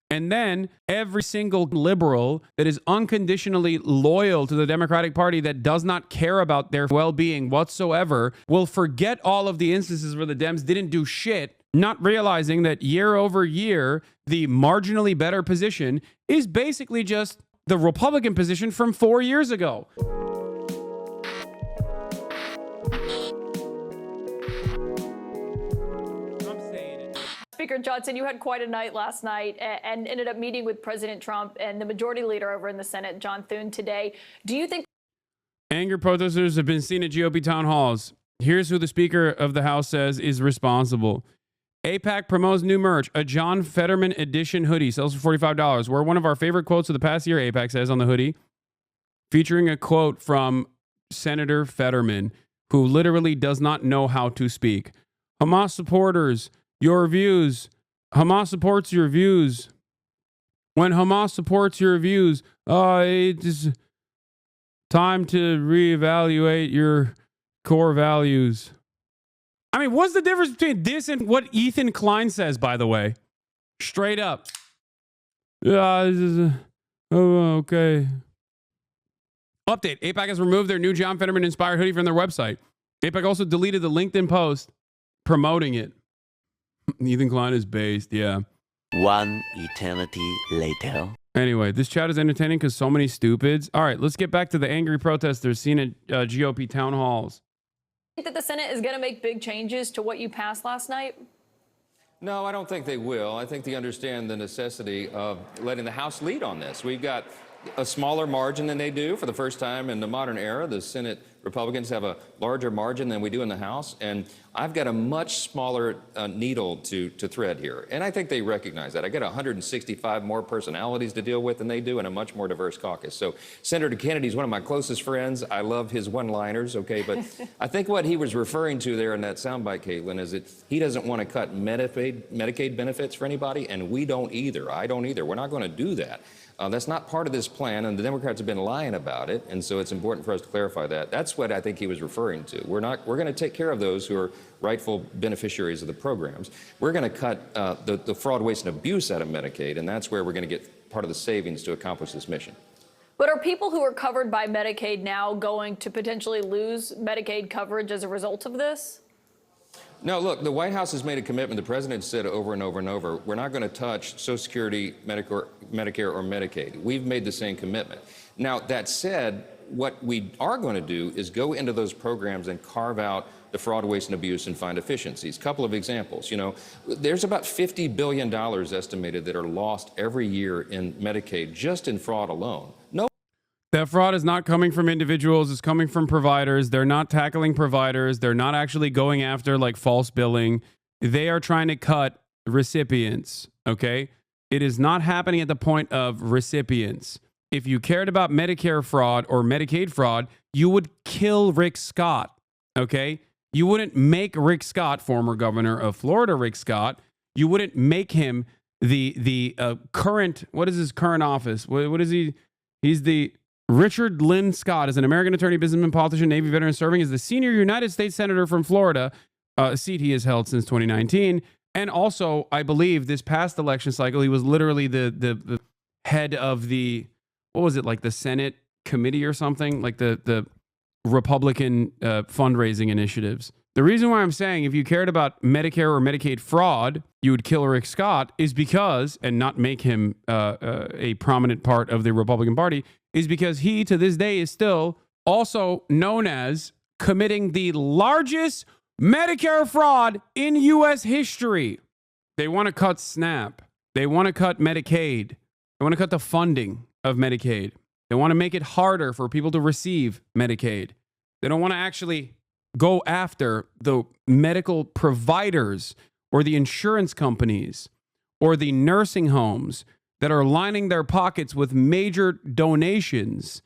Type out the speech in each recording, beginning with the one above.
And then every single liberal that is unconditionally loyal to the Democratic Party, that does not care about their well-being whatsoever, will forget all of the instances where the Dems didn't do shit, not realizing that year over year, the marginally better position is basically just the Republican position from 4 years ago. Speaker Johnson, you had quite a night last night and ended up meeting with President Trump and the majority leader over in the Senate, John Thune, today. Do you think angry protesters have been seen at GOP town halls? Here's who the Speaker of the House says is responsible. AIPAC promotes new merch. A John Fetterman edition hoodie sells for $45. We're one of our favorite quotes of the past year, AIPAC says on the hoodie, featuring a quote from Senator Fetterman, who literally does not know how to speak. Hamas supporters, your views. Hamas supports your views. When Hamas supports your views, it's time to reevaluate your core values. I mean, what's the difference between this and what Ethan Klein says, by the way? Straight up. Okay. Update. AIPAC has removed their new John Fetterman-inspired hoodie from their website. AIPAC also deleted the LinkedIn post promoting it. Ethan Klein is based, yeah. One eternity later. Anyway, this chat is entertaining because so many stupids. All right, let's get back to the angry protesters seen at GOP town halls. Do you think that the Senate is going to make big changes to what you passed last night? No, I don't think they will. I think they understand the necessity of letting the House lead on this. We've got a smaller margin than they do for the first time in the modern era. The Senate Republicans have a larger margin than we do in the House, and I've got a much smaller needle to thread here. And I think they recognize that. I get 165 more personalities to deal with than they do, and a much more diverse caucus. So Senator Kennedy's one of my closest friends. I love his one-liners, okay? But I think what he was referring to there in that soundbite, Caitlin, is that he doesn't want to cut Medicaid benefits for anybody, and we don't either. I don't either. We're not going to do that. That's not part of this plan, and the Democrats have been lying about it, and so it's important for us to clarify that. That's what I think he was referring to. We're going to take care of those who are rightful beneficiaries of the programs. We're going to cut the fraud, waste, and abuse out of Medicaid, and that's where we're going to get part of the savings to accomplish this mission. But are people who are covered by Medicaid now going to potentially lose Medicaid coverage as a result of this? No, look, the White House has made a commitment. The president said over and over and over, we're not going to touch Social Security, Medicare, or Medicaid. We've made the same commitment. Now, that said, what we are going to do is go into those programs and carve out the fraud, waste, and abuse and find efficiencies. Couple of examples. You know, there's about $50 billion estimated that are lost every year in Medicaid just in fraud alone. No. That fraud is not coming from individuals. It's coming from providers. They're not tackling providers. They're not actually going after like false billing. They are trying to cut recipients. Okay. It is not happening at the point of recipients. If you cared about Medicare fraud or Medicaid fraud, you would kill Rick Scott. Okay. You wouldn't make Rick Scott, former governor of Florida, Rick Scott, you wouldn't make him the current, what is his current office? What is he? He's the Richard Lynn Scott is an American attorney, businessman, politician, Navy veteran, serving as the senior United States Senator from Florida, a seat he has held since 2019. And also, I believe this past election cycle, he was literally the head of the, what was it, like the Senate committee or something, like the Republican fundraising initiatives. The reason why I'm saying if you cared about Medicare or Medicaid fraud, you would kill Rick Scott is because, and not make him a prominent part of the Republican Party, is because he, to this day, is still also known as committing the largest Medicare fraud in U.S. history. They want to cut SNAP. They want to cut Medicaid. They want to cut the funding of Medicaid. They want to make it harder for people to receive Medicaid. They don't want to actually go after the medical providers or the insurance companies or the nursing homes that are lining their pockets with major donations.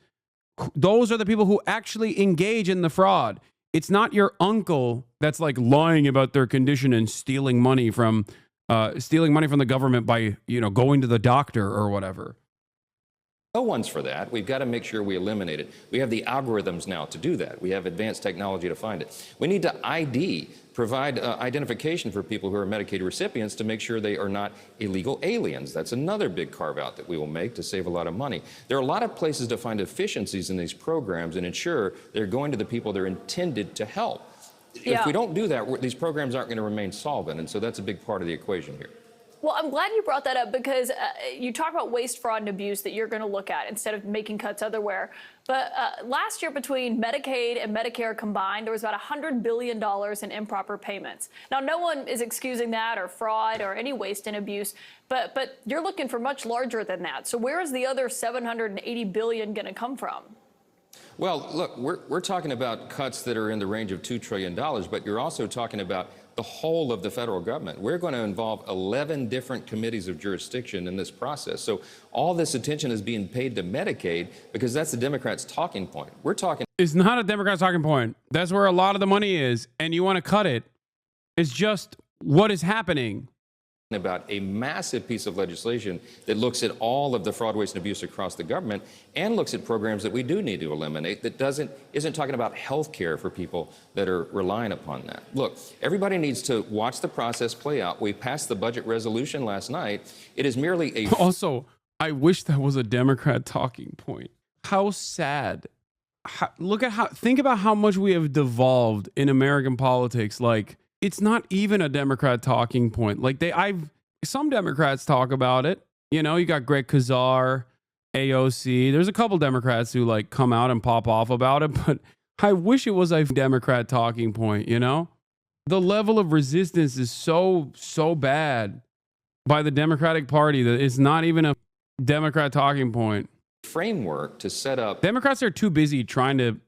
Those are the people who actually engage in the fraud. It's not your uncle that's like lying about their condition and stealing money from the government by, going to the doctor or whatever. No one's for that. We've got to make sure we eliminate it. We have the algorithms now to do that. We have advanced technology to find it. We need to provide identification for people who are Medicaid recipients to make sure they are not illegal aliens. That's another big carve-out that we will make to save a lot of money. There are a lot of places to find efficiencies in these programs and ensure they're going to the people they're intended to help. If we don't do that, these programs aren't going to remain solvent, and so that's a big part of the equation here. Well, I'm glad you brought that up because you talk about waste, fraud, and abuse that you're going to look at instead of making cuts elsewhere. But last year, between Medicaid and Medicare combined, there was about $100 billion in improper payments. Now, no one is excusing that or fraud or any waste and abuse, but you're looking for much larger than that. So where is the other $780 billion going to come from? Well, look, we're talking about cuts that are in the range of $2 trillion, but you're also talking about the whole of the federal government. We're going to involve 11 different committees of jurisdiction in this process. So all this attention is being paid to Medicaid because that's the Democrats' talking point. We're talking. It's not a Democrats' talking point. That's where a lot of the money is, and you want to cut it. It's just what is happening. About a massive piece of legislation that looks at all of the fraud, waste, and abuse across the government and looks at programs that we do need to eliminate that isn't talking about health care for people that are relying upon that. Look, everybody needs to watch the process play out. We passed the budget resolution last night. It is merely a... Also, I wish that was a Democrat talking point. How sad. Think about how much we have devolved in American politics. Like, it's not even a Democrat talking point. Like some Democrats talk about it. You know, you got Greg Kazar, AOC. There's a couple Democrats who like come out and pop off about it, but I wish it was a Democrat talking point, you know? The level of resistance is so bad by the Democratic Party that it's not even a Democrat talking point. Framework to set up. Democrats are too busy trying to,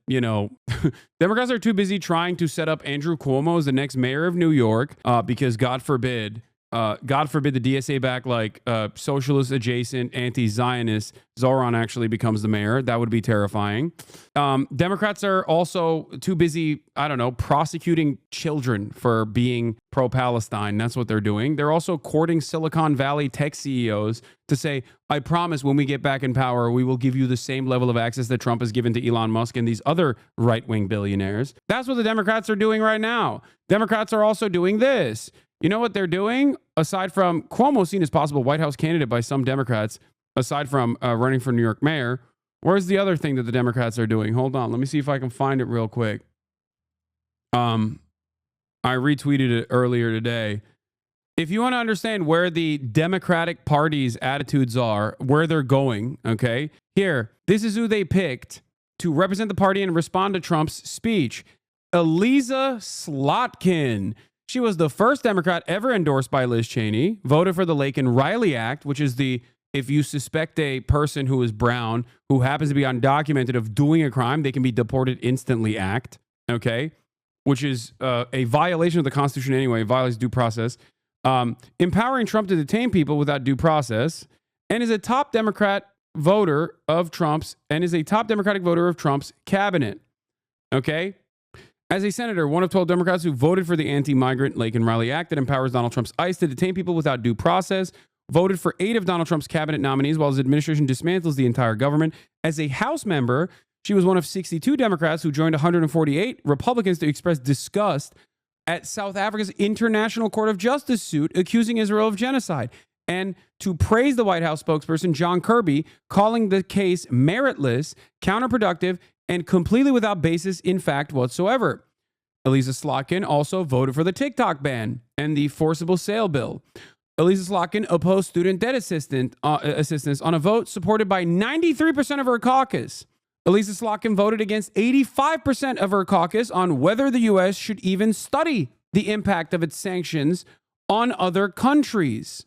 Democrats are too busy trying to set up Andrew Cuomo as the next mayor of New York because God forbid the DSA back socialist adjacent anti-Zionist Zoran actually becomes the mayor. That would be terrifying. Democrats are also too busy, prosecuting children for being pro-Palestine. That's what they're doing. They're also courting Silicon Valley tech CEOs to say, I promise when we get back in power, we will give you the same level of access that Trump has given to Elon Musk and these other right-wing billionaires. That's what the Democrats are doing right now. Democrats are also doing this. You know what they're doing? Aside from Cuomo seen as possible White House candidate by some Democrats, aside from running for New York mayor, where's the other thing that the Democrats are doing? Hold on. Let me see if I can find it real quick. I retweeted it earlier today. If you want to understand where the Democratic Party's attitudes are, where they're going, okay? Here, this is who they picked to represent the party and respond to Trump's speech. Eliza Slotkin. She was the first Democrat ever endorsed by Liz Cheney, voted for the Laken Riley Act, which is if you suspect a person who is brown, who happens to be undocumented of doing a crime, they can be deported instantly act, okay? Which is a violation of the Constitution anyway, violates due process. Empowering Trump to detain people without due process, and is a top Democratic voter of Trump's cabinet, okay? As a senator, one of 12 Democrats who voted for the anti-migrant Laken Riley Act that empowers Donald Trump's ICE to detain people without due process, voted for 8 of Donald Trump's cabinet nominees while his administration dismantles the entire government. As a House member, she was one of 62 Democrats who joined 148 Republicans to express disgust at South Africa's International Court of Justice suit accusing Israel of genocide, and to praise the White House spokesperson John Kirby, calling the case meritless, counterproductive, and completely without basis in fact whatsoever. Eliza Slotkin also voted for the TikTok ban and the forcible sale bill. Eliza Slotkin opposed student debt assistance on a vote supported by 93% of her caucus. Eliza Slotkin voted against 85% of her caucus on whether the U.S. should even study the impact of its sanctions on other countries.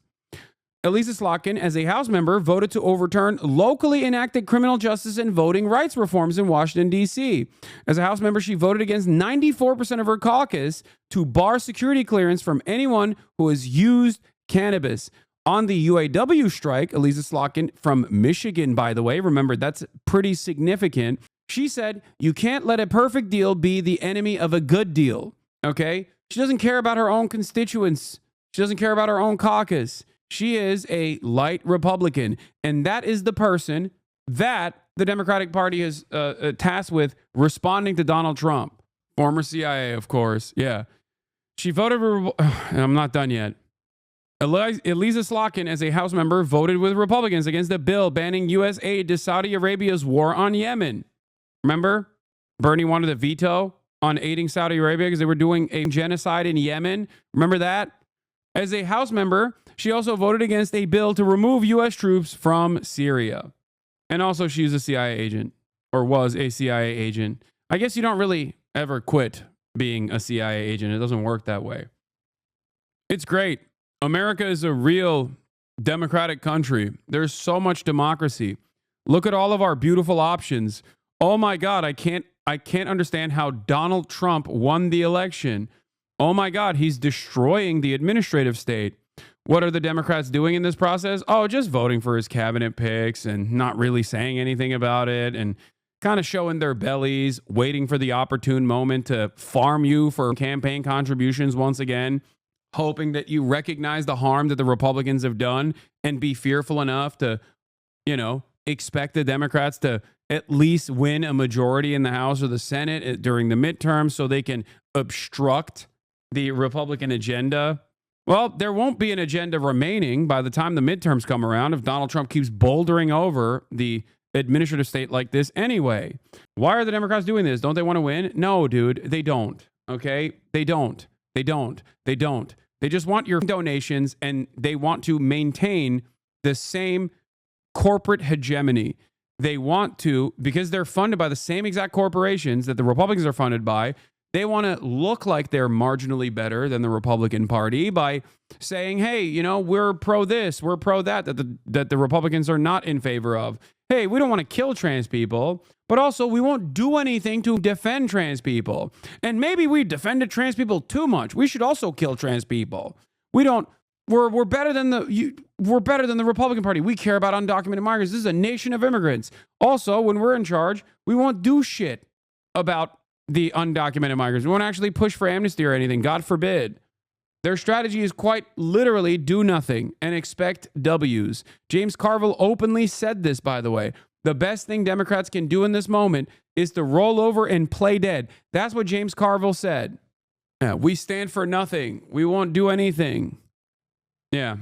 Eliza Slotkin, as a House member, voted to overturn locally enacted criminal justice and voting rights reforms in Washington, D.C. As a House member, she voted against 94% of her caucus to bar security clearance from anyone who has used cannabis. On the UAW strike, Eliza Slotkin from Michigan, by the way, remember that's pretty significant. She said, you can't let a perfect deal be the enemy of a good deal, okay? She doesn't care about her own constituents. She doesn't care about her own caucus. She is a light Republican, and that is the person that the Democratic Party is tasked with responding to Donald Trump, former CIA, of course. Yeah. She voted, and I'm not done yet. Elisa Slotkin, as a House member, voted with Republicans against a bill banning U.S. aid to Saudi Arabia's war on Yemen. Remember? Bernie wanted a veto on aiding Saudi Arabia because they were doing a genocide in Yemen. Remember that? As a House member, she also voted against a bill to remove U.S. troops from Syria. And also, she's a CIA agent, or was a CIA agent. I guess you don't really ever quit being a CIA agent. It doesn't work that way. It's great. America is a real democratic country. There's so much democracy. Look at all of our beautiful options. Oh my God, I can't understand how Donald Trump won the election. Oh my God, he's destroying the administrative state. What are the Democrats doing in this process? Oh, just voting for his cabinet picks and not really saying anything about it and kind of showing their bellies, waiting for the opportune moment to farm you for campaign contributions once again, hoping that you recognize the harm that the Republicans have done and be fearful enough to, expect the Democrats to at least win a majority in the House or the Senate during the midterms so they can obstruct the Republican agenda. Well, there won't be an agenda remaining by the time the midterms come around if Donald Trump keeps bouldering over the administrative state like this anyway. Why are the Democrats doing this? Don't they want to win? No, dude, they don't. Okay? They don't. They just want your donations, and they want to maintain the same corporate hegemony. They want to, because they're funded by the same exact corporations that the Republicans are funded by, they want to look like they're marginally better than the Republican Party by saying, hey, we're pro this, we're pro that the Republicans are not in favor of. Hey, we don't want to kill trans people, but also we won't do anything to defend trans people. And maybe we defended trans people too much. We should also kill trans people. We're better than the Republican Party. We care about undocumented migrants. This is a nation of immigrants. Also, when we're in charge, we won't do shit about the undocumented migrants. We won't actually push for amnesty or anything. God forbid. Their strategy is quite literally do nothing and expect W's. James Carville openly said this, by the way. The best thing Democrats can do in this moment is to roll over and play dead. That's what James Carville said. Yeah, we stand for nothing. We won't do anything. Yeah.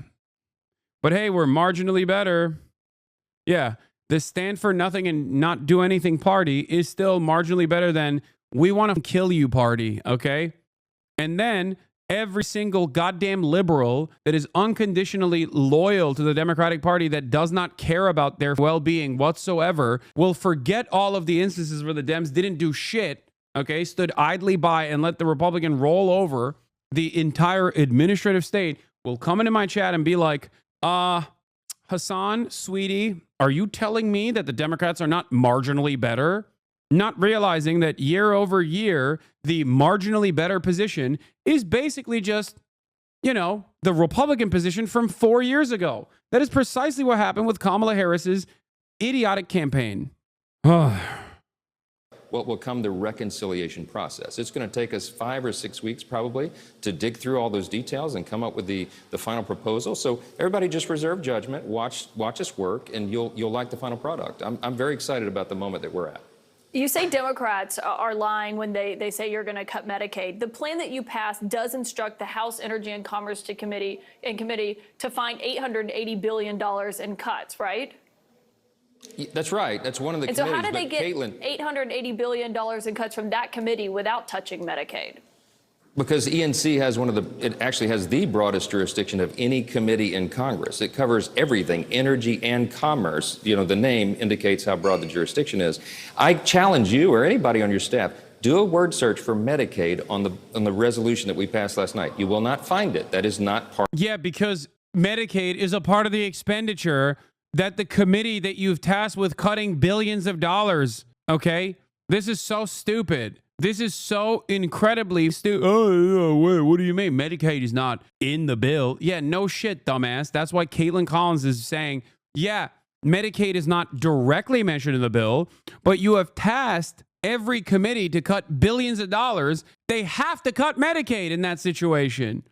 But hey, we're marginally better. Yeah. The stand for nothing and not do anything party is still marginally better than we want to kill you party. Okay. And then every single goddamn liberal that is unconditionally loyal to the Democratic Party that does not care about their well-being whatsoever will forget all of the instances where the Dems didn't do shit. Okay. Stood idly by and let the Republican roll over the entire administrative state. Will come into my chat and be like, Hasan, sweetie, are you telling me that the Democrats are not marginally better? Not realizing that year over year, the marginally better position is basically just, the Republican position from 4 years ago. That is precisely what happened with Kamala Harris's idiotic campaign. What will come the reconciliation process. It's going to take us 5 or 6 weeks probably to dig through all those details and come up with the final proposal. So everybody just reserve judgment, watch us work, and you'll like the final product. I'm very excited about the moment that we're at. You say Democrats are lying when they say you're going to cut Medicaid. The plan that you passed does instruct the House Energy and Commerce Committee to find $880 billion in cuts, right? That's right. That's one of the and committees. So how did they get $880 billion in cuts from that committee without touching Medicaid? Because ENC has it actually has the broadest jurisdiction of any committee in Congress. It covers everything, energy and commerce. The name indicates how broad the jurisdiction is. I challenge you or anybody on your staff, do a word search for Medicaid on the resolution that we passed last night. You will not find it. That is not part. Yeah, because Medicaid is a part of the expenditure that the committee that you've tasked with cutting billions of dollars, okay? This is so stupid. This is so incredibly stupid. Oh, what do you mean? Medicaid is not in the bill. Yeah, no shit, dumbass. That's why Caitlin Collins is saying, yeah, Medicaid is not directly mentioned in the bill, but you have tasked every committee to cut billions of dollars. They have to cut Medicaid in that situation.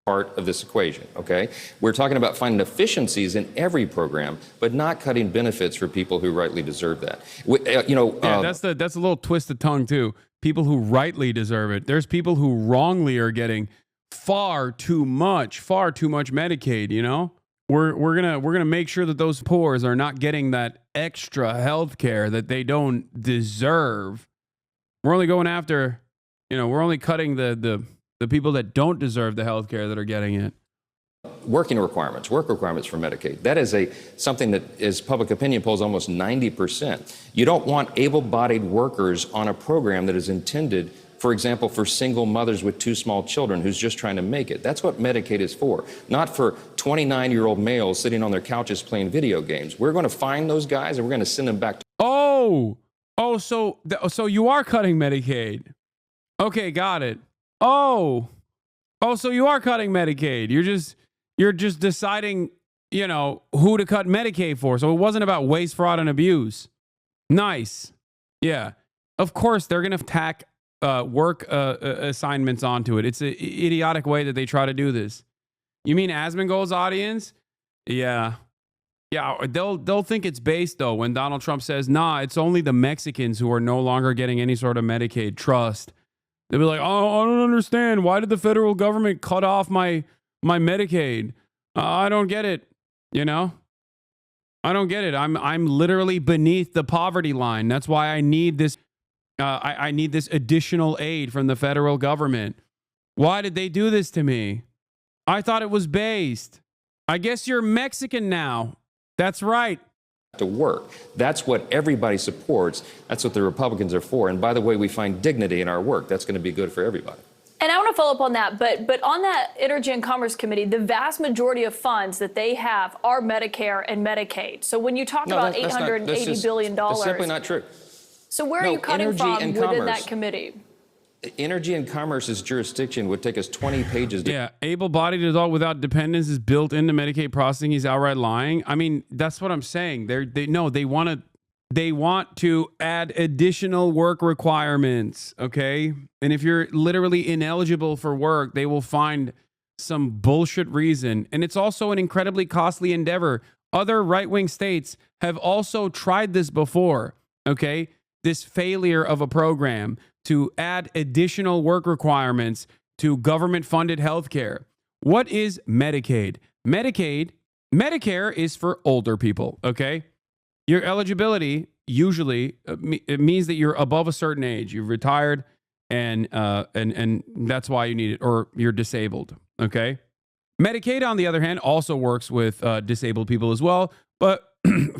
part of this equation, okay? We're talking about finding efficiencies in every program, but not cutting benefits for people who rightly deserve that. That's a little twist of tongue too. People who rightly deserve it. There's people who wrongly are getting far too much Medicaid. You know, we're gonna make sure that those poors are not getting that extra health care that they don't deserve. We're only going after, we're only cutting the people that don't deserve the health care that are getting it. Work requirements for Medicaid. That is something that is public opinion polls almost 90%. You don't want able-bodied workers on a program that is intended, for example, for single mothers with 2 small children who's just trying to make it. That's what Medicaid is for, not for 29-year-old males sitting on their couches playing video games. We're going to find those guys and we're going to send them back to... So you are cutting Medicaid. Okay, got it. So you are cutting Medicaid. You're just deciding, who to cut Medicaid for. So it wasn't about waste, fraud, and abuse. Nice. Yeah. Of course, they're going to tack work assignments onto it. It's an idiotic way that they try to do this. You mean Asmongold's audience? Yeah. Yeah, they'll think it's based, though, when Donald Trump says, nah, it's only the Mexicans who are no longer getting any sort of Medicaid. Trust. They'll be like, oh, I don't understand. Why did the federal government cut off my Medicaid? I don't get it. I don't get it. I'm literally beneath the poverty line. That's why I need this. I need this additional aid from the federal government. Why did they do this to me? I thought it was based. I guess you're Mexican now. That's right. To work. That's what everybody supports. That's what the Republicans are for. And by the way, we find dignity in our work. That's going to be good for everybody. And I want to follow up on that, but on that Energy and Commerce Committee, the vast majority of funds that they have are Medicare and Medicaid. So when you talk about $880 billion, that's simply not true. So where are you cutting from within that committee? Energy and Commerce's jurisdiction would take us 20 pages. Yeah, able-bodied adult without dependents is built into Medicaid processing. He's outright lying. I mean, that's what I'm saying. They want to add additional work requirements, okay? And if you're literally ineligible for work, they will find some bullshit reason. And it's also an incredibly costly endeavor. Other right-wing states have also tried this before, okay? This failure of a program to add additional work requirements to government-funded healthcare. What is Medicaid? Medicare is for older people, okay? Your eligibility usually it means that you're above a certain age. You've retired, and that's why you need it, or you're disabled, okay? Medicaid, on the other hand, also works with disabled people as well, but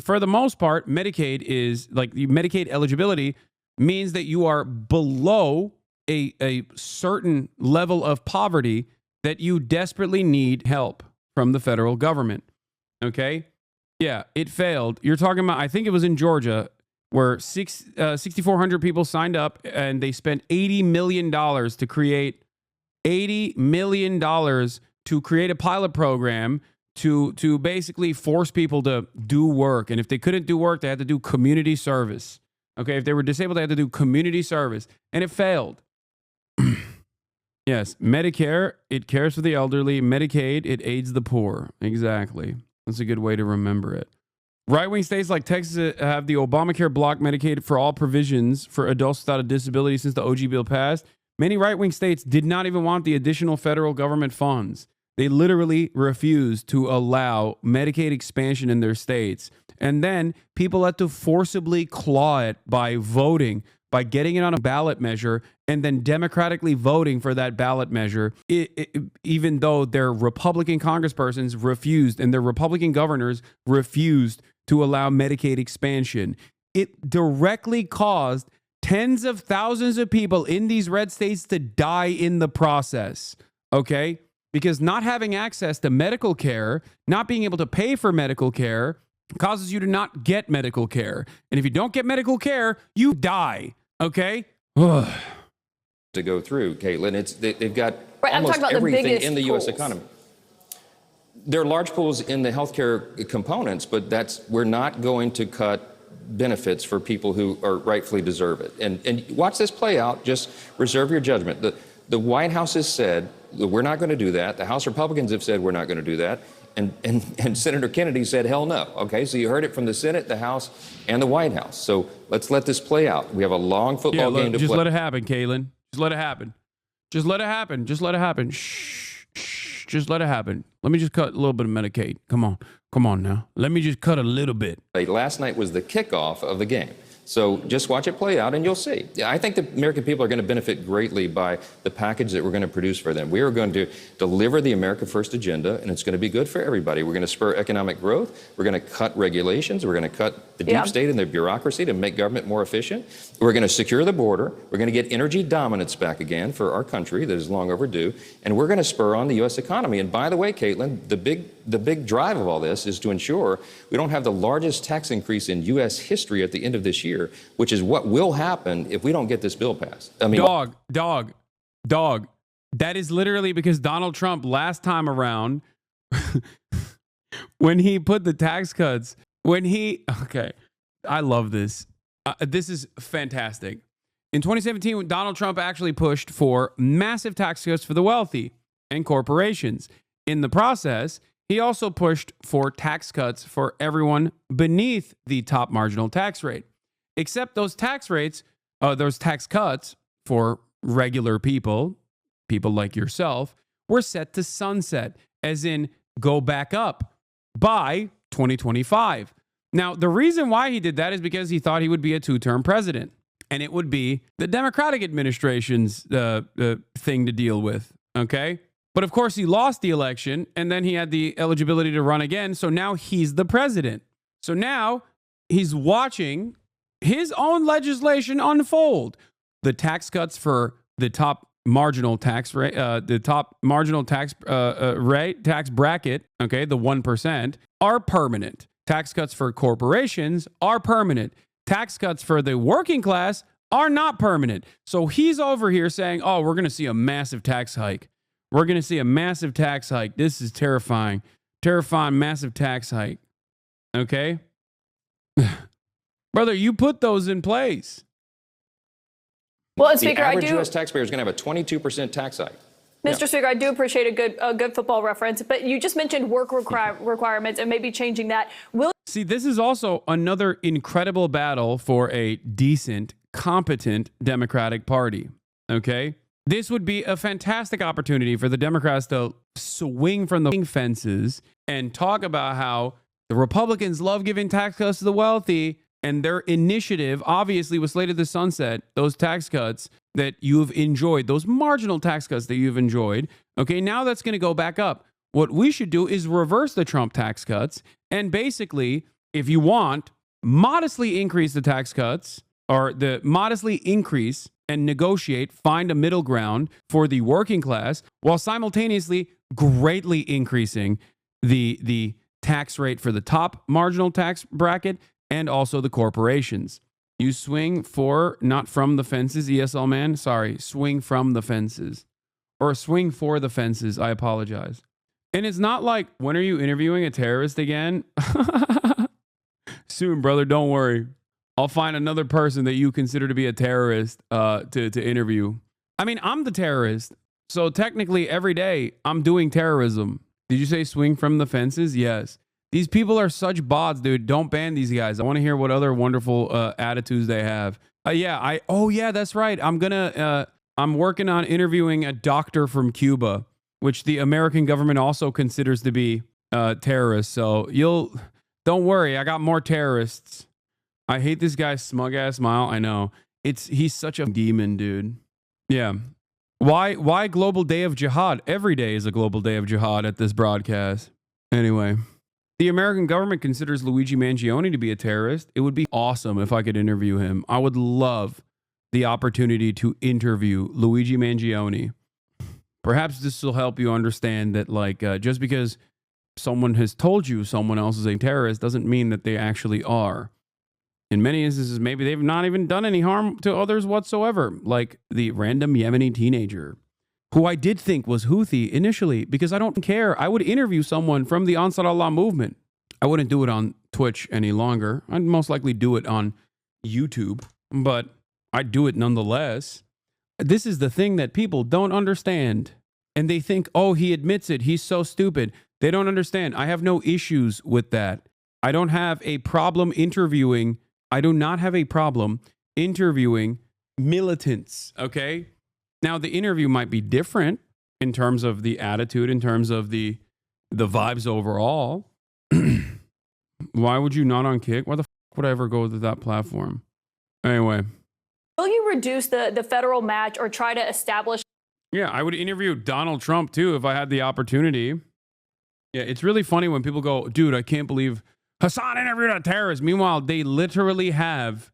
for the most part, Medicaid is like Medicaid eligibility means that you are below a certain level of poverty that you desperately need help from the federal government. Okay? Yeah, it failed. You're talking about, I think it was in Georgia, where 6,400 people signed up and they spent $80 million to create a pilot program to basically force people to do work. And if they couldn't do work, they had to do community service. Okay, if they were disabled, they had to do community service. And it failed. Yes, Medicare, it cares for the elderly. Medicaid, it aids the poor. Exactly. That's a good way to remember it. Right-wing states like Texas have the Obamacare block Medicaid for all provisions for adults without a disability since the OG bill passed. Many right-wing states did not even want the additional federal government funds. They literally refused to allow Medicaid expansion in their states. And then people had to forcibly claw it by voting, by getting it on a ballot measure, and then democratically voting for that ballot measure, even though their Republican congresspersons refused and their Republican governors refused to allow Medicaid expansion. It directly caused tens of thousands of people in these red states to die in the process, okay? Because not having access to medical care, not being able to pay for medical care, causes you to not get medical care. And if you don't get medical care, you die, okay? To go through, Caitlin, they've got almost everything in the U.S. economy. There are large pools in the healthcare components, but we're not going to cut benefits for people who are rightfully deserve it. And watch this play out. Just reserve your judgment. The White House has said we're not going to do that. The House Republicans have said we're not going to do that. And Senator Kennedy said, hell no. Okay, so you heard it from the Senate, the House, and the White House. So let's let this play out. We have a long football game to play. Just let it happen, Kaylin. Just let it happen. Just let it happen. Just let it happen. Shh. Just let it happen. Let me just cut a little bit of Medicaid. Come on. Come on now. Let me just cut a little bit. Last night was the kickoff of the game. So just watch it play out and you'll see. I think the American people are going to benefit greatly by the package that we're going to produce for them. We are going to deliver the America First agenda, and it's going to be good for everybody. We're going to spur economic growth. We're going to cut regulations. We're going to cut the deep state and the bureaucracy to make government more efficient. We're going to secure the border. We're going to get energy dominance back again for our country that is long overdue. And we're going to spur on the U.S. economy. And by the way, Caitlin, the big drive of all this is to ensure we don't have the largest tax increase in U.S. history at the end of this year, which is what will happen if we don't get this bill passed. I mean, dog. That is literally because Donald Trump last time around, when he put the tax cuts, I love this. This is fantastic. In 2017, Donald Trump actually pushed for massive tax cuts for the wealthy and corporations. In the process, he also pushed for tax cuts for everyone beneath the top marginal tax rate. Except those tax rates, those tax cuts for regular people like yourself, were set to sunset, as in go back up by 2025. Now, the reason why he did that is because he thought he would be a two-term president, and it would be the Democratic administration's thing to deal with, okay? But of course, he lost the election, and then he had the eligibility to run again, so now he's the president. So now he's watching his own legislation unfold. The tax cuts for the top marginal tax rate, tax bracket, okay, the 1%, are permanent. Tax cuts for corporations are permanent. Tax cuts for the working class are not permanent. So he's over here saying, oh, we're going to see a massive tax hike. We're going to see a massive tax hike. This is terrifying. Terrifying, massive tax hike. Okay? Brother, you put those in place. Well, and Speaker, the average U.S. taxpayer is going to have a 22% tax hike. Mr. Speaker, I do appreciate a good football reference, but you just mentioned work requirements and maybe changing that. See, this is also another incredible battle for a decent, competent Democratic Party. Okay? This would be a fantastic opportunity for the Democrats to swing from the fences and talk about how the Republicans love giving tax cuts to the wealthy, and their initiative obviously was slated to sunset those tax cuts that you've enjoyed, those marginal tax cuts that you've enjoyed. Okay, now that's going to go back up. What we should do is reverse the Trump tax cuts, and basically, if you want, modestly increase the tax cuts, or the modestly increase and negotiate, find a middle ground for the working class, while simultaneously greatly increasing the tax rate for the top marginal tax bracket and also the corporations. You swing for, not from the fences, ESL man. Sorry, swing from the fences. Or swing for the fences. I apologize. And it's not like, when are you interviewing a terrorist again? Soon, brother, don't worry. I'll find another person that you consider to be a terrorist to interview. I mean, I'm the terrorist. So technically, every day, I'm doing terrorism. Did you say swing from the fences? Yes. These people are such bots, dude. Don't ban these guys. I want to hear what other wonderful attitudes they have. Yeah, that's right. I'm working on interviewing a doctor from Cuba, which the American government also considers to be terrorists. So don't worry. I got more terrorists. I hate this guy's smug ass smile. I know. He's such a demon, dude. Yeah. Why global day of jihad? Every day is a global day of jihad at this broadcast. Anyway. The American government considers Luigi Mangione to be a terrorist. It would be awesome if I could interview him. I would love the opportunity to interview Luigi Mangione. Perhaps this will help you understand that, just because someone has told you someone else is a terrorist doesn't mean that they actually are. In many instances, maybe they've not even done any harm to others whatsoever, like the random Yemeni teenager, who I did think was Houthi initially, because I don't care. I would interview someone from the Ansar Allah movement. I wouldn't do it on Twitch any longer. I'd most likely do it on YouTube, but I'd do it nonetheless. This is the thing that people don't understand. and they think, oh, he admits it. He's so stupid. They don't understand. I have no issues with that. I don't have a problem interviewing. I do not have a problem interviewing militants. Okay. Now, the interview might be different in terms of the attitude, in terms of the vibes overall. Why would you not on Kick? Why the would I ever go to that platform? Anyway. Will you reduce the federal match or try to establish? Yeah, I would interview Donald Trump too if I had the opportunity. Yeah, it's really funny when people go, dude, I can't believe Hasan interviewed a terrorist. Meanwhile, they literally have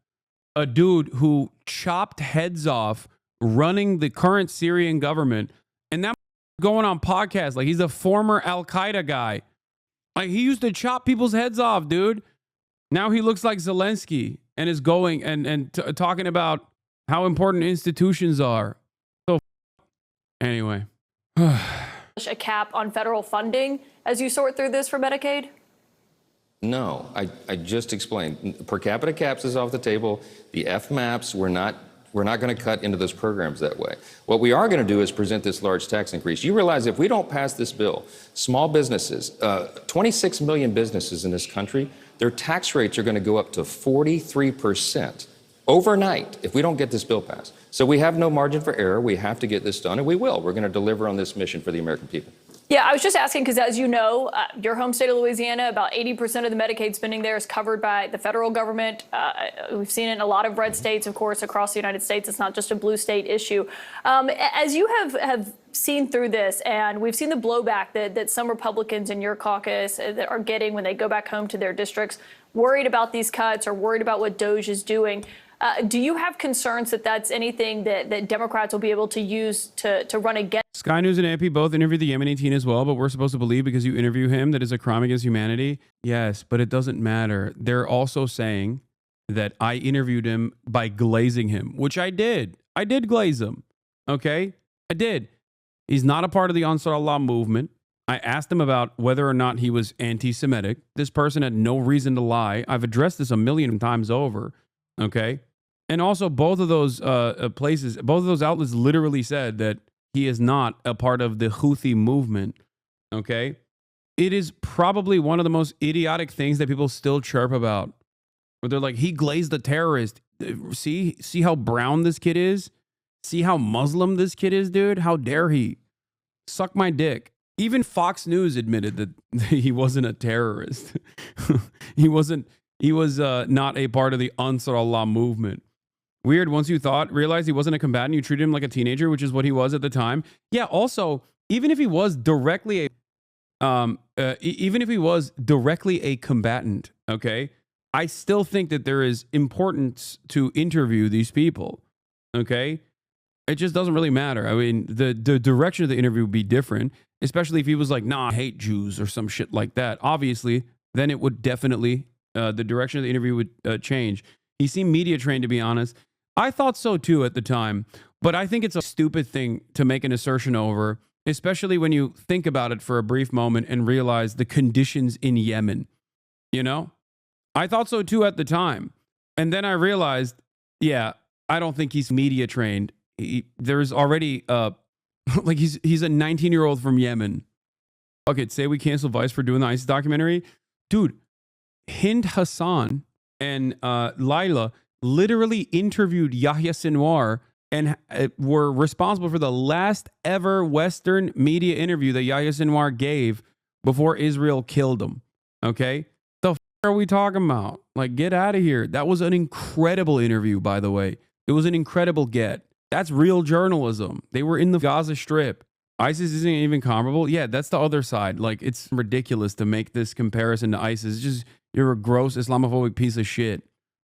a dude who chopped heads off running the current Syrian government, and that going on podcasts like he's a former Al-Qaeda guy. Like, he used to chop people's heads off, dude. Now he looks like Zelensky and is going and talking about how important institutions are. So anyway. A cap on federal funding as you sort through this for Medicaid? No, I just explained. Per capita caps is off the table. The FMAPs, we're not going to cut into those programs that way. What we are going to do is present this large tax increase. You realize if we don't pass this bill, small businesses, 26 million businesses in this country, their tax rates are going to go up to 43% overnight if we don't get this bill passed. So we have no margin for error. We have to get this done, and we will. We're going to deliver on this mission for the American people. Yeah, I was just asking because, as you know, your home state of Louisiana, about 80% of the Medicaid spending there is covered by the federal government. We've seen it in a lot of red states, of course, across the United States. It's not just a blue state issue. As you have seen through this, and we've seen the blowback that some Republicans in your caucus that are getting when they go back home to their districts, worried about these cuts or worried about what DOJ is doing. Do you have concerns that that's anything that Democrats will be able to use to run against? Sky News and AP both interviewed the Yemeni teen as well, but we're supposed to believe because you interview him that is a crime against humanity? Yes, but it doesn't matter. They're also saying that I interviewed him by glazing him, which I did. I did glaze him. Okay? I did. He's not a part of the Ansar Allah movement. I asked him about whether or not he was anti-Semitic. This person had no reason to lie. I've addressed this a million times over. Okay? And also, both of those places, both of those outlets literally said that he is not a part of the Houthi movement. Okay? It is probably one of the most idiotic things that people still chirp about. Where they're like, he glazed a terrorist. See how brown this kid is? See how Muslim this kid is, dude? How dare he? Suck my dick. Even Fox News admitted that he wasn't a terrorist. He was not a part of the Ansar Allah movement. Weird, once you realized he wasn't a combatant, you treated him like a teenager, which is what he was at the time. Yeah, also, even if he was directly a combatant, okay, I still think that there is importance to interview these people, okay? It just doesn't really matter. I mean, the direction of the interview would be different, especially if he was like, nah, I hate Jews or some shit like that. Obviously, then it would definitely, the direction of the interview would change. He seemed media trained, to be honest. I thought so too at the time, but I think it's a stupid thing to make an assertion over, especially when you think about it for a brief moment and realize the conditions in Yemen. You know? I thought so too at the time. And then I realized, yeah, I don't think he's media trained. There's already, like he's a 19-year-old from Yemen. Okay, say we cancel Vice for doing the ISIS documentary. Dude, Hind Hassan and Lila literally interviewed Yahya Sinwar and were responsible for the last ever Western media interview that Yahya Sinwar gave before Israel killed him. Okay? The f are we talking about? Like, get out of here. That was an incredible interview, by the way. It was an incredible get. That's real journalism. They were in the Gaza Strip. ISIS isn't even comparable. Yeah, that's the other side. Like, it's ridiculous to make this comparison to ISIS. It's just, you're a gross Islamophobic piece of shit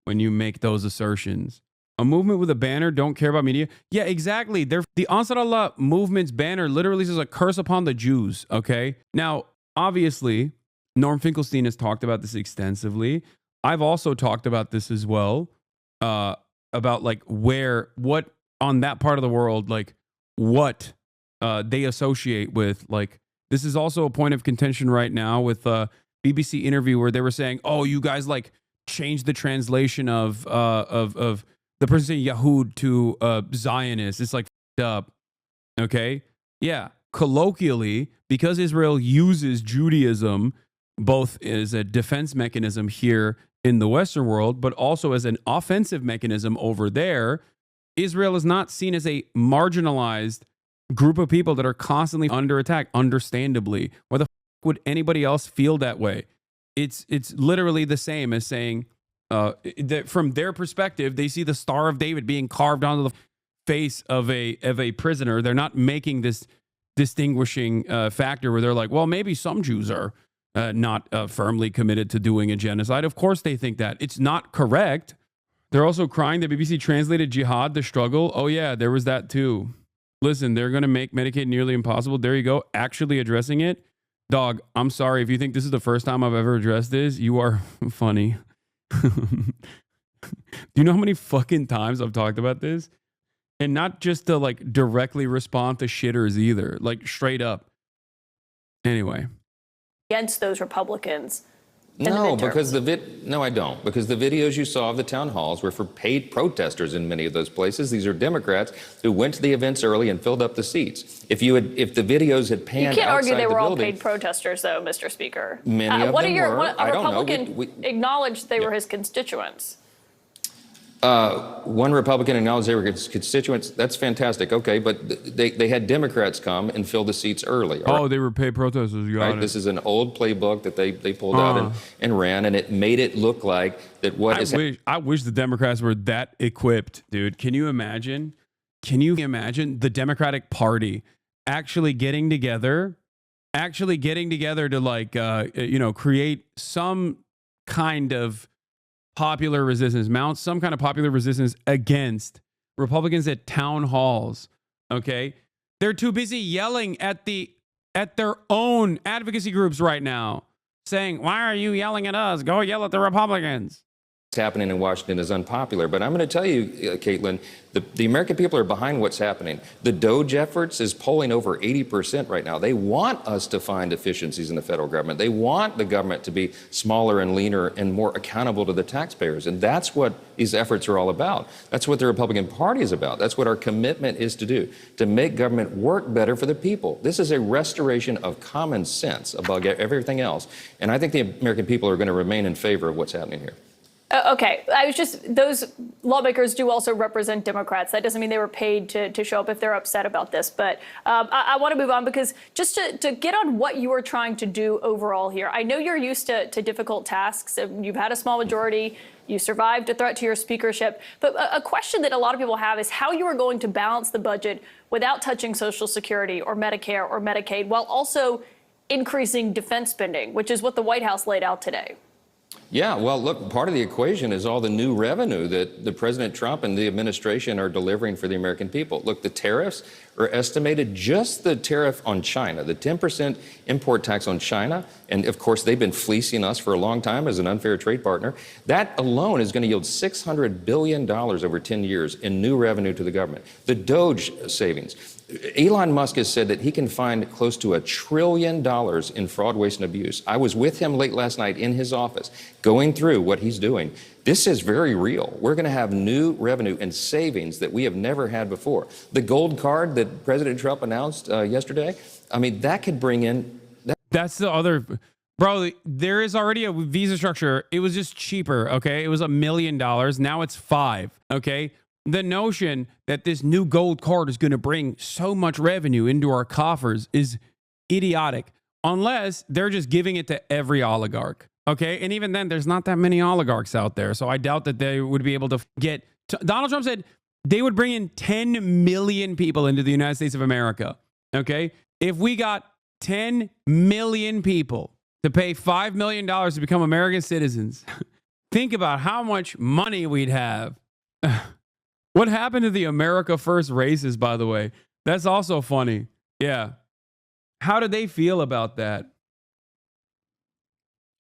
when you make those assertions. A movement with a banner, don't care about media. Yeah, exactly. The Ansar Allah movement's banner literally says a curse upon the Jews, okay? Now, obviously, Norm Finkelstein has talked about this extensively. I've also talked about this as well, about like what on that part of the world, like what they associate with. Like, this is also a point of contention right now with a BBC interview where they were saying, oh, you guys like changed the translation of the person saying Yahud to Zionist. It's like f***ed up. Okay? Yeah. colloquially, because Israel uses Judaism both as a defense mechanism here in the Western world, but also as an offensive mechanism over there, Israel is not seen as a marginalized group of people that are constantly under attack, understandably. Why the would anybody else feel that way? It's literally the same as saying that from their perspective, they see the Star of David being carved onto the face of a prisoner. They're not making this distinguishing factor where they're like, well, maybe some Jews are not firmly committed to doing a genocide. Of course they think that. It's not correct. They're also crying that BBC translated jihad, the struggle. Oh, yeah, there was that too. Listen, they're going to make Medicaid nearly impossible. There you go. Actually addressing it. Dog, I'm sorry. If you think this is the first time I've ever addressed this, you are funny. Do you know how many fucking times I've talked about this? And not just to like directly respond to shitters either, like straight up. Anyway. Against those Republicans. No, because no, I don't. Because the videos you saw of the town halls were for paid protesters in many of those places. These are Democrats who went to the events early and filled up the seats. If the videos had panned, you can't argue they were all building, paid protesters, though, Mr. Speaker. Many of them were. A Republican acknowledged they were his constituents. One Republican acknowledged they were his constituents. That's fantastic. Okay, but they had Democrats come and fill the seats early. Oh, they were paid protesters. You right? This is an old playbook that they pulled out and ran, and it made it look like that I wish the Democrats were that equipped, dude. Can you imagine? Can you imagine the Democratic Party actually getting together to like, create some kind of popular resistance, mount some kind of popular resistance against Republicans at town halls. Okay, they're too busy yelling at their own advocacy groups right now, saying, "Why are you yelling at us? Go yell at the Republicans." Happening in Washington is unpopular. But I'm going to tell you, Caitlin, the American people are behind what's happening. The DOGE efforts is polling over 80% right now. They want us to find efficiencies in the federal government. They want the government to be smaller and leaner and more accountable to the taxpayers. And that's what these efforts are all about. That's what the Republican Party is about. That's what our commitment is to do, to make government work better for the people. This is a restoration of common sense above everything else. And I think the American people are going to remain in favor of what's happening here. Okay, those lawmakers do also represent Democrats. That doesn't mean they were paid to show up if they're upset about this. But I want to move on because just to get on what you are trying to do overall here. I know you're used to difficult tasks. You've had a small majority. You survived a threat to your speakership. But a question that a lot of people have is how you are going to balance the budget without touching Social Security or Medicare or Medicaid while also increasing defense spending, which is what the White House laid out today. Yeah, well, look, part of the equation is all the new revenue that the President Trump and the administration are delivering for the American people. Look, the tariffs are estimated, just the tariff on China, the 10% import tax on China, and of course they've been fleecing us for a long time as an unfair trade partner. That alone is going to yield $600 billion over 10 years in new revenue to the government. The DOGE savings. Elon Musk has said that he can find close to $1 trillion in fraud, waste, and abuse. I was with him late last night in his office, going through what he's doing. This is very real. We're going to have new revenue and savings that we have never had before. The gold card that President Trump announced yesterday, I mean, that could bring in... That's the other... Bro, there is already a visa structure. It was just cheaper, okay? It was $1 million. Now it's $5 million, okay? The notion that this new gold card is going to bring so much revenue into our coffers is idiotic, unless they're just giving it to every oligarch. Okay. And even then, there's not that many oligarchs out there. So I doubt that they would be able to get. Donald Trump said they would bring in 10 million people into the United States of America. Okay. If we got 10 million people to pay $5 million to become American citizens, think about how much money we'd have. What happened to the America First races, by the way? That's also funny. Yeah. How do they feel about that?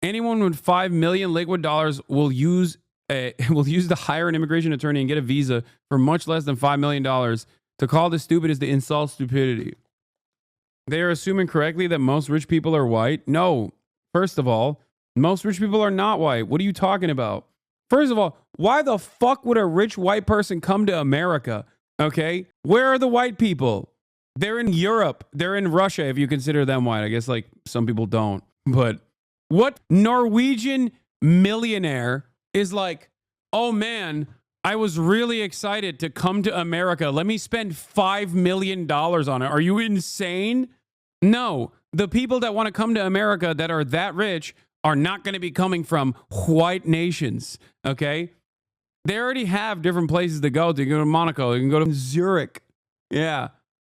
Anyone with 5 million liquid dollars will use to hire an immigration attorney and get a visa for much less than $5 million. To call this stupid is to insult stupidity. They are assuming correctly that most rich people are white. No. First of all, most rich people are not white. What are you talking about? First of all, why the fuck would a rich white person come to America? Okay? Where are the white people? They're in Europe. They're in Russia, if you consider them white. I guess like some people don't. But what Norwegian millionaire is like, oh man, I was really excited to come to America. Let me spend $5 million on it. Are you insane? No. The people that want to come to America that are that rich are not going to be coming from white nations, okay? They already have different places to go. You can go to Monaco. You can go to Zurich. Yeah.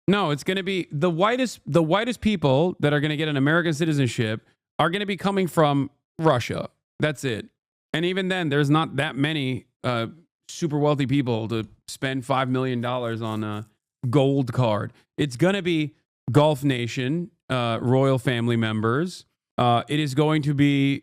No, it's going to be the whitest people that are going to get an American citizenship are going to be coming from Russia. That's it. And even then, there's not that many super wealthy people to spend $5 million on a gold card. It's going to be Gulf nation, royal family members. It is going to be,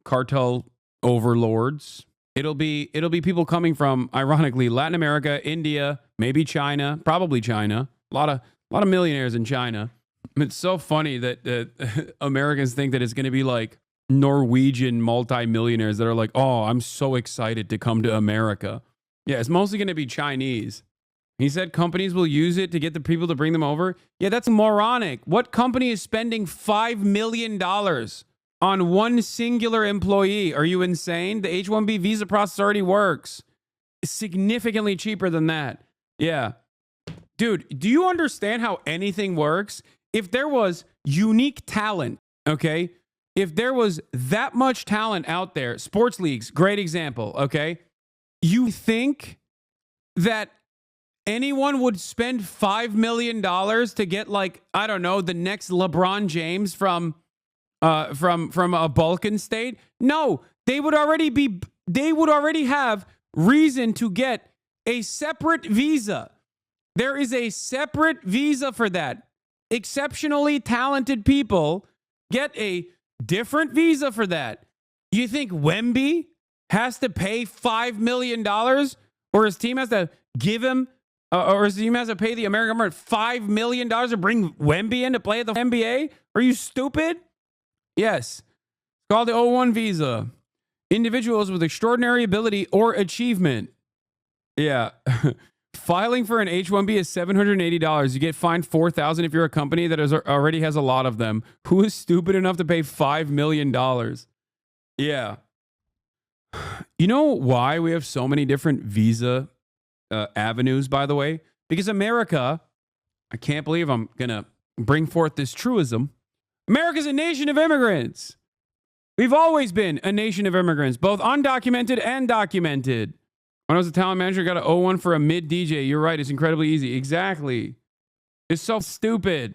cartel overlords. It'll be people coming from, ironically, Latin America, India, maybe China, probably China. A lot of millionaires in China. It's so funny that Americans think that it's going to be like Norwegian multimillionaires that are like, oh, I'm so excited to come to America. Yeah, it's mostly going to be Chinese. He said companies will use it to get the people to bring them over. Yeah, that's moronic. What company is spending $5 million on one singular employee? Are you insane? The H-1B visa process already works. It's significantly cheaper than that. Yeah. Dude, do you understand how anything works? If there was unique talent, okay? If there was that much talent out there, sports leagues, great example, okay? You think that anyone would spend $5 million to get, like, I don't know, the next LeBron James from a Balkan state? No, they would already have reason to get a separate visa. There is a separate visa for that. Exceptionally talented people get a different visa for that. You think Wemby has to pay $5 million, or his team has to give him, or his team has to pay the American government $5 million to bring Wemby in to play at the NBA? Are you stupid? Yes. It's called the O1 visa. Individuals with extraordinary ability or achievement. Yeah. Filing for an H-1B is $780. You get fined $4,000 if you're a company that already has a lot of them. Who is stupid enough to pay $5 million? Yeah. You know why we have so many different visa avenues, by the way? Because America, I can't believe I'm going to bring forth this truism. America's a nation of immigrants. We've always been a nation of immigrants, both undocumented and documented. When I was a talent manager, I got an O1 for a mid DJ. You're right. It's incredibly easy. Exactly. It's so stupid.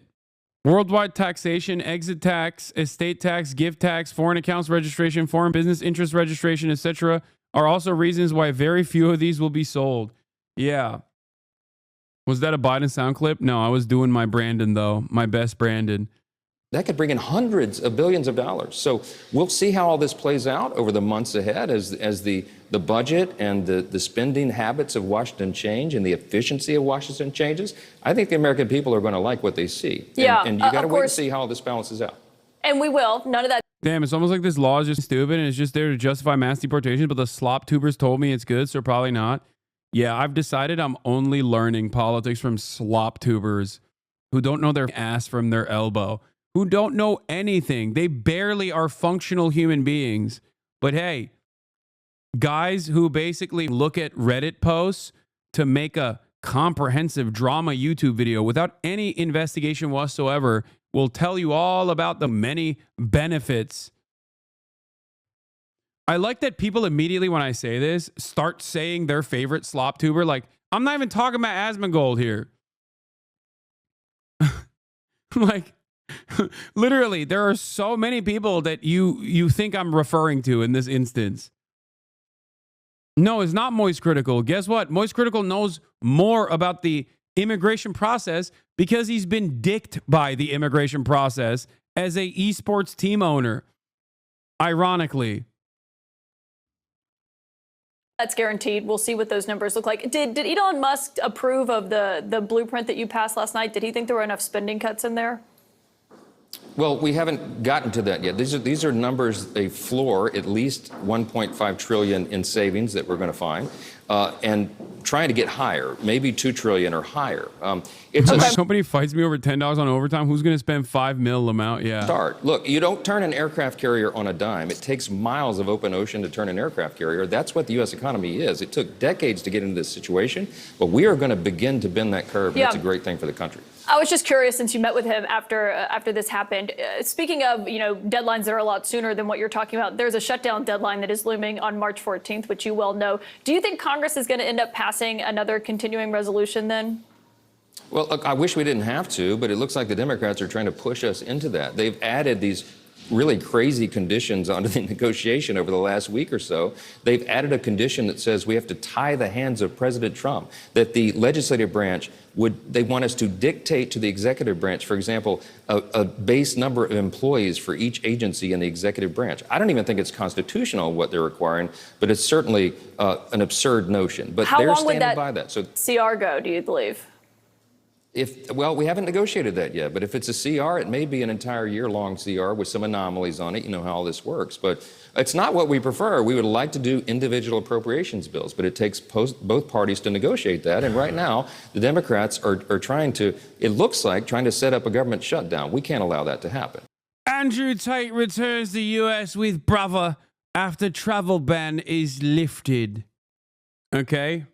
Worldwide taxation, exit tax, estate tax, gift tax, foreign accounts registration, foreign business interest registration, etc. are also reasons why very few of these will be sold. Yeah. Was that a Biden sound clip? No, I was doing my Brandon, though. My best Brandon. That could bring in hundreds of billions of dollars. So we'll see how all this plays out over the months ahead as the budget and the spending habits of Washington change and the efficiency of Washington changes. I think the American people are going to like what they see. Yeah, and you got to wait and see how all this balances out. And we will. None of that. Damn, it's almost like this law is just stupid and it's just there to justify mass deportation, but the slop tubers told me it's good, so probably not. Yeah, I've decided I'm only learning politics from slop tubers who don't know their ass from their elbow, who don't know anything. They barely are functional human beings. But hey, guys who basically look at Reddit posts to make a comprehensive drama YouTube video without any investigation whatsoever will tell you all about the many benefits. I like that people immediately, when I say this, start saying their favorite slop tuber. Like, I'm not even talking about Asmongold here. Like, literally, there are so many people that you think I'm referring to in this instance. No, it's not Moist Critical. Guess what? Moist Critical knows more about the immigration process because he's been dicked by the immigration process as a esports team owner. Ironically. That's guaranteed. We'll see what those numbers look like. Did Elon Musk approve of the blueprint that you passed last night? Did he think there were enough spending cuts in there? Well, we haven't gotten to that yet. These are numbers, a floor, at least 1.5 trillion in savings that we're going to find. And trying to get higher, maybe $2 trillion or higher. It's a Company fights me over $10 on overtime. Who's going to spend $5 million amount? Yeah. start. Look, you don't turn an aircraft carrier on a dime. It takes miles of open ocean to turn an aircraft carrier. That's what the U.S. economy is. It took decades to get into this situation, but we are going to begin to bend that curve, and it's a great thing for the country. I was just curious, since you met with him after this happened. Speaking of, deadlines that are a lot sooner than what you're talking about, there's a shutdown deadline that is looming on March 14th, which you well know. Do you think Congress is going to end up passing another continuing resolution then? Well, look, I wish we didn't have to, but it looks like the Democrats are trying to push us into that. They've added these really crazy conditions onto the negotiation over the last week or so. They've added a condition that says we have to tie the hands of President Trump, that the legislative branch they want us to dictate to the executive branch, for example, a base number of employees for each agency in the executive branch. I don't even think it's constitutional what they're requiring, but it's certainly an absurd notion. But How they're long would standing that by that. So CR go, do you believe? Well, we haven't negotiated that yet, but if it's a CR, it may be an entire year-long CR with some anomalies on it. You know how all this works. But it's not what we prefer. We would like to do individual appropriations bills, but it takes both parties to negotiate that. And right now, the Democrats are trying to, it looks like, trying to set up a government shutdown. We can't allow that to happen. Andrew Tate returns to U.S. with brother after travel ban is lifted. Okay.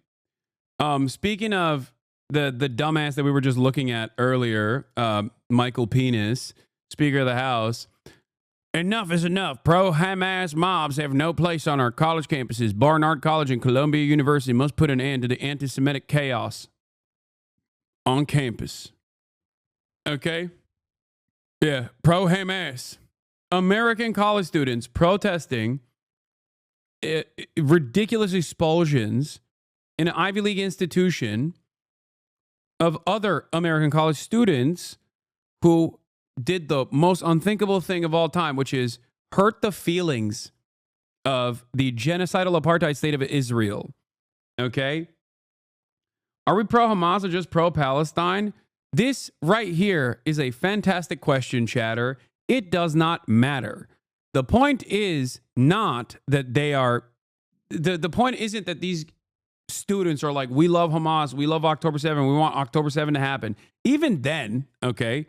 Speaking of the dumbass that we were just looking at earlier, Michael Penis, Speaker of the House. Enough is enough. Pro-Hamas mobs have no place on our college campuses. Barnard College and Columbia University must put an end to the anti-Semitic chaos on campus. Okay? Yeah, pro-Hamas. American college students protesting ridiculous expulsions in an Ivy League institution of other American college students who did the most unthinkable thing of all time, which is hurt the feelings of the genocidal apartheid state of Israel. Okay? Are we pro-Hamas or just pro-Palestine? This right here is a fantastic question, chatter. It does not matter. The point is not that they are... The point isn't that these students are like, we love Hamas, we love October 7, we want October 7 to happen. Even then, okay,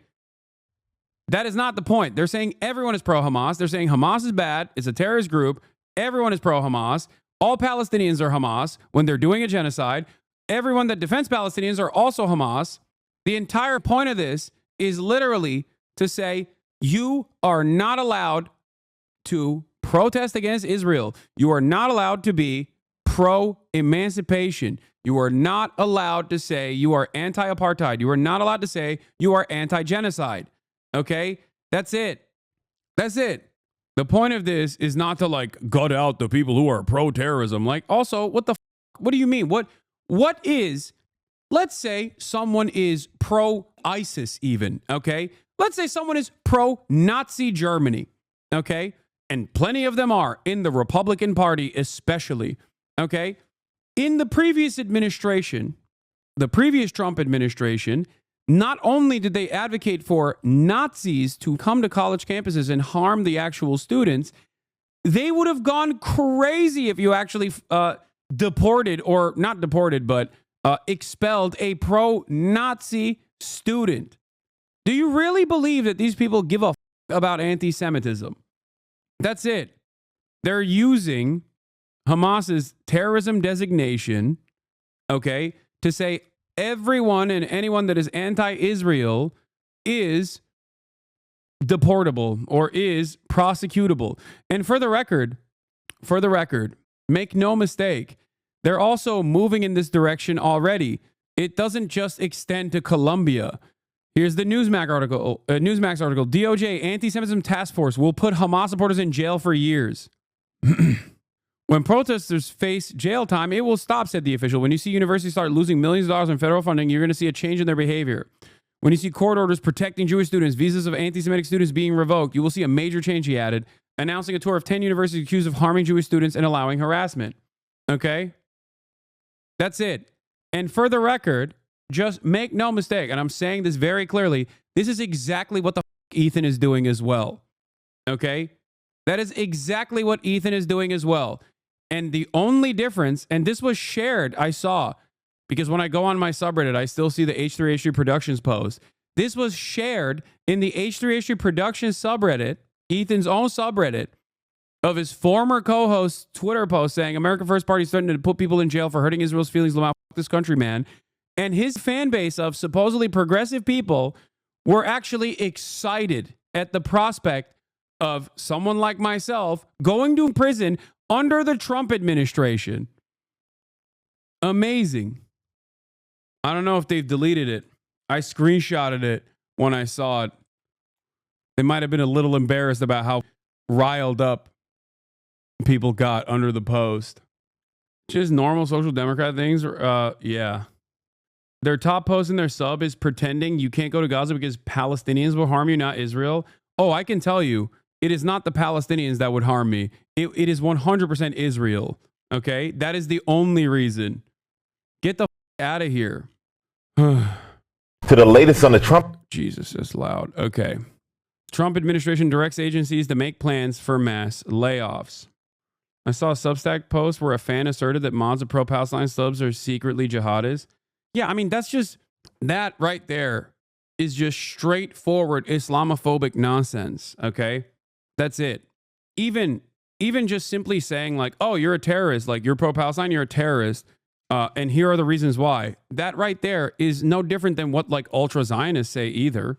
that is not the point. They're saying everyone is pro-Hamas. They're saying Hamas is bad. It's a terrorist group. Everyone is pro-Hamas. All Palestinians are Hamas when they're doing a genocide. Everyone that defends Palestinians are also Hamas. The entire point of this is literally to say you are not allowed to protest against Israel. You are not allowed to be pro-emancipation. You are not allowed to say you are anti-apartheid. You are not allowed to say you are anti-genocide. Okay? That's it. That's it. The point of this is not to like gut out the people who are pro-terrorism. Like, also, what do you mean? What is, let's say someone is pro-ISIS even, okay? Let's say someone is pro-Nazi Germany, okay? And plenty of them are in the Republican Party especially. Okay, in the previous administration, the previous Trump administration, not only did they advocate for Nazis to come to college campuses and harm the actual students, they would have gone crazy if you actually deported, or not deported, but expelled a pro-Nazi student. Do you really believe that these people give a about anti-Semitism? That's it. They're using Hamas's terrorism designation, okay, to say everyone and anyone that is anti-Israel is deportable or is prosecutable. And for the record, make no mistake, they're also moving in this direction already. It doesn't just extend to Colombia. Here's the Newsmax article. DOJ Anti-Semitism Task Force will put Hamas supporters in jail for years. When protesters face jail time, it will stop, said the official. When you see universities start losing millions of dollars in federal funding, you're going to see a change in their behavior. When you see court orders protecting Jewish students, visas of anti-Semitic students being revoked, you will see a major change, he added, announcing a tour of 10 universities accused of harming Jewish students and allowing harassment. Okay? That's it. And for the record, just make no mistake, and I'm saying this very clearly, this is exactly what the Ethan is doing as well. Okay? That is exactly what Ethan is doing as well. And the only difference, and this was shared, I saw, because when I go on my subreddit, I still see the H3H3 Productions post. This was shared in the H3H3 Productions subreddit, Ethan's own subreddit, of his former co-host's Twitter post saying, America First Party is threatening to put people in jail for hurting Israel's feelings. Fuck this country, man. And his fan base of supposedly progressive people were actually excited at the prospect of someone like myself going to prison under the Trump administration. Amazing. I don't know if they've deleted it. I screenshotted it when I saw it. They might have been a little embarrassed about how riled up people got under the post. Just normal social democrat things. Yeah. Their top post in their sub is pretending you can't go to Gaza because Palestinians will harm you, not Israel. Oh, I can tell you, it is not the Palestinians that would harm me. It is 100% Israel. Okay? That is the only reason. Get the out of here. To the latest on the Trump. Jesus, that's loud. Okay. Trump administration directs agencies to make plans for mass layoffs. I saw a Substack post where a fan asserted that mods of pro-Palestine subs are secretly jihadists. Yeah, I mean, that's just, that right there is just straightforward Islamophobic nonsense, okay? That's it. Even just simply saying like, oh, you're a terrorist, like you're pro-Palestine, you're a terrorist, and here are the reasons why. That right there is no different than what like ultra-Zionists say either.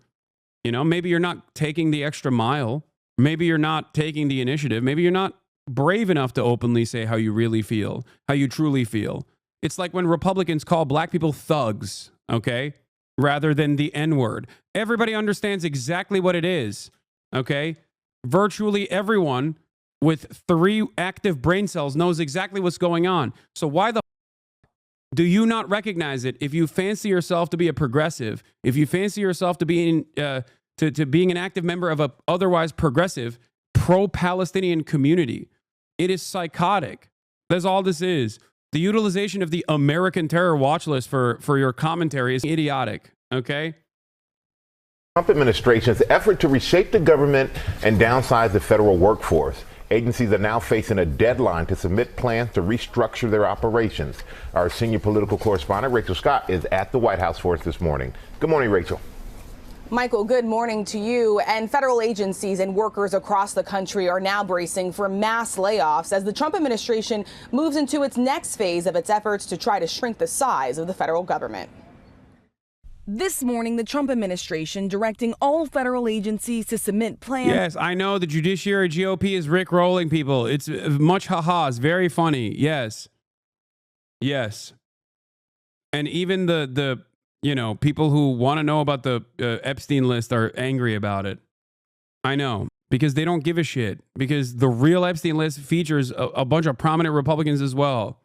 You know, maybe you're not taking the extra mile. Maybe you're not taking the initiative. Maybe you're not brave enough to openly say how you really feel, how you truly feel. It's like when Republicans call black people thugs, okay, rather than the N-word. Everybody understands exactly what it is, okay? Virtually everyone with 3 active brain cells knows exactly what's going on. So why the do you not recognize it if you fancy yourself to be a progressive, if you fancy yourself to being to being an active member of a otherwise progressive pro-Palestinian community? It is psychotic. That's all this is. The utilization of the American terror watch list for your commentary is idiotic, okay? Trump administration's effort to reshape the government and downsize the federal workforce. Agencies are now facing a deadline to submit plans to restructure their operations. Our senior political correspondent, Rachel Scott, is at the White House for us this morning. Good morning, Rachel. Michael, good morning to you. And federal agencies and workers across the country are now bracing for mass layoffs as the Trump administration moves into its next phase of its efforts to try to shrink the size of the federal government. This morning, the Trump administration directing all federal agencies to submit plans. Yes, I know the judiciary GOP is rickrolling people. It's much ha-has, very funny. Yes. Yes. And even the you know, people who want to know about the Epstein list are angry about it. I know, because they don't give a shit. Because the real Epstein list features a bunch of prominent Republicans as well.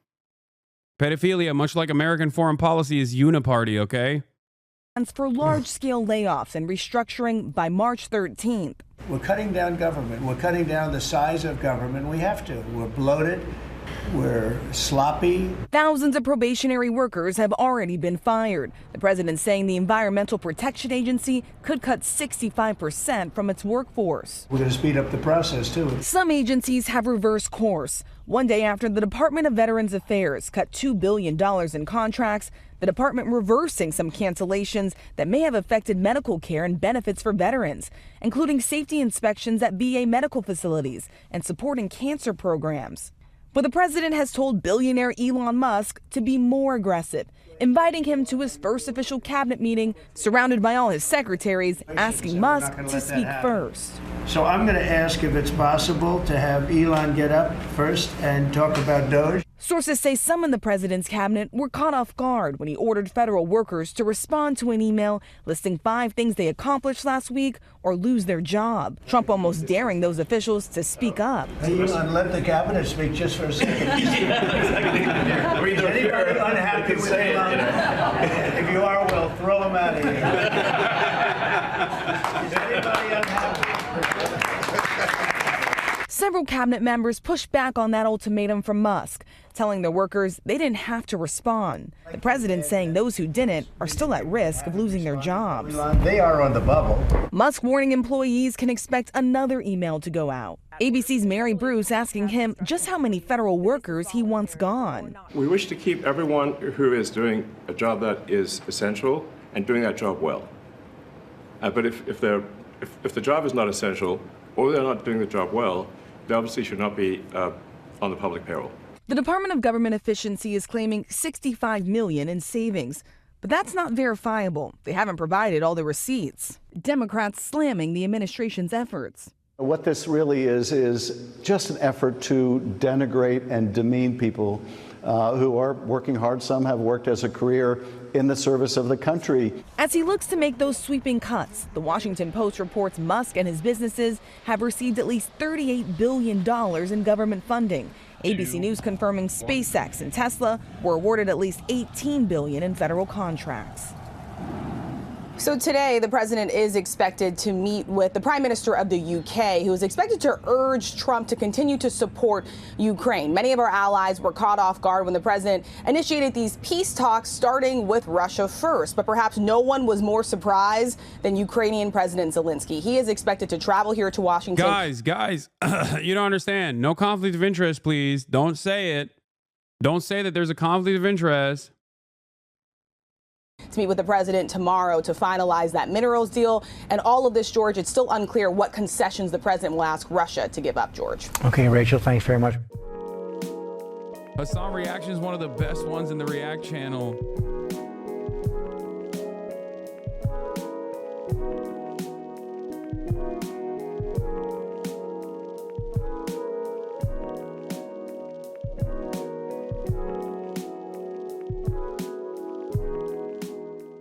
Pedophilia, much like American foreign policy, is uniparty, okay? For large-scale layoffs and restructuring by March 13th. We're cutting down government. We're cutting down the size of government. We have to. We're bloated. We're sloppy. Thousands of probationary workers have already been fired. The president saying the Environmental Protection Agency could cut 65% from its workforce. We're going to speed up the process, too. Some agencies have reversed course. One day after the Department of Veterans Affairs cut $2 billion in contracts, the department reversing some cancellations that may have affected medical care and benefits for veterans, including safety inspections at VA medical facilities and supporting cancer programs. But the president has told billionaire Elon Musk to be more aggressive, inviting him to his first official cabinet meeting, surrounded by all his secretaries, asking Musk to speak first. So I'm going to ask if it's possible to have Elon get up first and talk about DOGE. Sources say some in the president's cabinet were caught off guard when he ordered federal workers to respond to an email listing 5 things they accomplished last week or lose their job. Trump almost daring those officials to speak up. Hey, Elon, let the cabinet speak just for a second. Anybody unhappy with Elon? If you are, well, throw him out of here. Is anybody unhappy? Several cabinet members pushed back on that ultimatum from Musk, telling the workers they didn't have to respond. The president saying those who didn't are still at risk of losing their jobs. They are on the bubble. Musk warning employees can expect another email to go out. ABC's Mary Bruce asking him just how many federal workers he wants gone. We wish to keep everyone who is doing a job that is essential and doing that job well. But if the job is not essential or they're not doing the job well, they obviously should not be on the public payroll. The Department of Government Efficiency is claiming $65 million in savings, but that's not verifiable. They haven't provided all the receipts. Democrats slamming the administration's efforts. What this really is just an effort to denigrate and demean people who are working hard. Some have worked as a career in the service of the country. As he looks to make those sweeping cuts, the Washington Post reports Musk and his businesses have received at least $38 billion in government funding. ABC News confirming SpaceX and Tesla were awarded at least $18 billion in federal contracts. So today, the president is expected to meet with the Prime Minister of the UK, who is expected to urge Trump to continue to support Ukraine. Many of our allies were caught off guard when the president initiated these peace talks, starting with Russia first. But perhaps no one was more surprised than Ukrainian President Zelensky. He is expected to travel here to Washington. Guys, you don't understand. No conflict of interest, please. Don't say it. Don't say that there's a conflict of interest. To meet with the president tomorrow to finalize that minerals deal. And all of this, George, it's still unclear what concessions the president will ask Russia to give up, George. Okay, Rachel, thanks very much. Hasan Reactions, one of the best ones in the React channel.